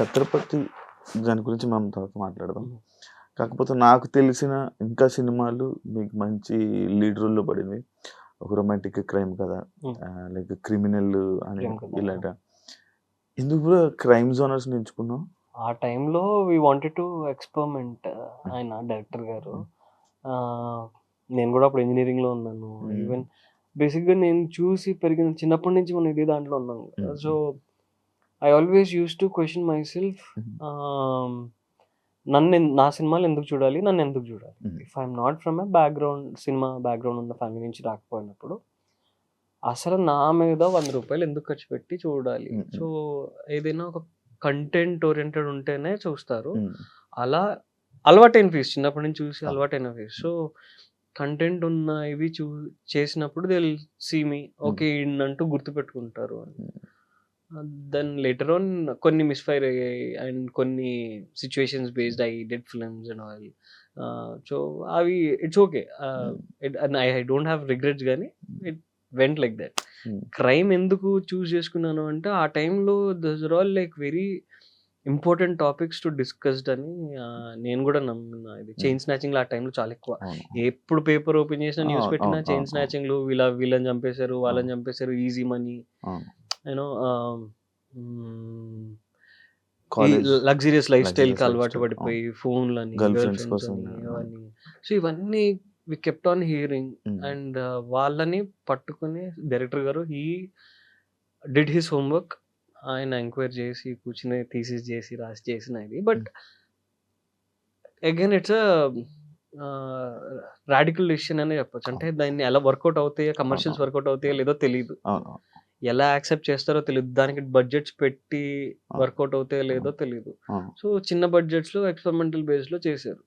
'ఛత్రపతి' దాని గురించి మనం తర్వాత మాట్లాడదాం. కాకపోతే నాకు తెలిసిన ఇంకా సినిమాలు మీకు మంచి లీడ్ రోల్‌లో పడినవి. ఒక రొమాంటిక్ క్రైమ్ కథ, లైక్ 'క్రిమినల్' అని క్రైమ్ కథ. ఇలాంట. ఎందుకు బ్రో క్రైమ్ జోనర్స్‌ని ఎంచుకున్నావు? ఆ టైంలో వి వాంటెడ్ టు ఎక్స్పెరిమెంట్ ఆయన డైరెక్టర్ గారు. నేను కూడా అప్పుడు ఇంజినీరింగ్‌లో ఉన్నాను. ఈవెన్ బేసిక్‌గా నేను చూసి పెరిగిన చిన్నప్పటి నుంచి మనం ఇదే దాంట్లో ఉన్నాం. So I always used to question my self, నా సినిమాలు ఎందుకు చూడాలి? నన్ను ఎందుకు చూడాలి? If I'm not from a background, cinema background ఉన్న ఫ్యామిలీ నుంచి రాకపోయినప్పుడు అసలు నా మీద ₹100 ఎందుకు ఖర్చు పెట్టి చూడాలి? సో ఏదైనా ఒక కంటెంట్ ఓరియెంటెడ్ ఉంటేనే చూస్తారు. అలా అలవాటైన ఫేస్, చిన్నప్పటి నుంచి చూసి అలవాటైన ఫేస్. సో కంటెంట్ ఉన్న ఇవి చేసినప్పుడు they will see me, okay ఈయనంటూ గుర్తుపెట్టుకుంటారు అని. దెన్ లేటర్ ఆన్ కొన్ని మిస్‌ఫైర్ అయ్యాయి అండ్ కొన్ని situations based I did films and all. So అవి it's okay. I don't have regrets గానీ it went like that. Crime ఎందుకు చూస్ చేసుకున్నాను అంటే ఆ టైంలో those are all like very important topics to discussed అని నేను కూడా నమ్మిన. ఇది చైన్ స్నాచింగ్‌లు ఆ టైంలో చాలా ఎక్కువ. ఎప్పుడు పేపర్ ఓపెన్ చేసినా న్యూస్ పెట్టినా చైన్ స్నాచింగ్‌లు, వీళ్ళని చంపేశారు, వాళ్ళని చంపేశారు, easy money, you know luxurious life స్టైల్‌కి అలవాటు పడిపోయి ఫోన్‌లని, గర్ల్ ఫ్రెండ్స్ అని అవన్నీ. సో ఇవన్నీ we kept on hearing and వాళ్ళని పట్టుకొని డైరెక్టర్ గారు డిడ్ హిస్ హోంవర్క్. ఆయన ఎంక్వైరీ చేసి కూర్చుని థీసిస్ చేసి రాసి చేసిన ఇది. But again it's radical decision అనే చెప్పొచ్చు. అంటే దాన్ని ఎలా వర్కౌట్ అవుతాయో, కమర్షియల్స్ వర్కౌట్ అవుతాయో లేదో తెలీదు. ఎలా యాక్సెప్ట్ చేస్తారో తెలీదు. దానికి బడ్జెట్స్ పెట్టి వర్కౌట్ అవుతాయో లేదో తెలీదు. సో చిన్న బడ్జెట్స్‌లో ఎక్స్‌పెరిమెంటల్ బేస్‌లో చేశారు.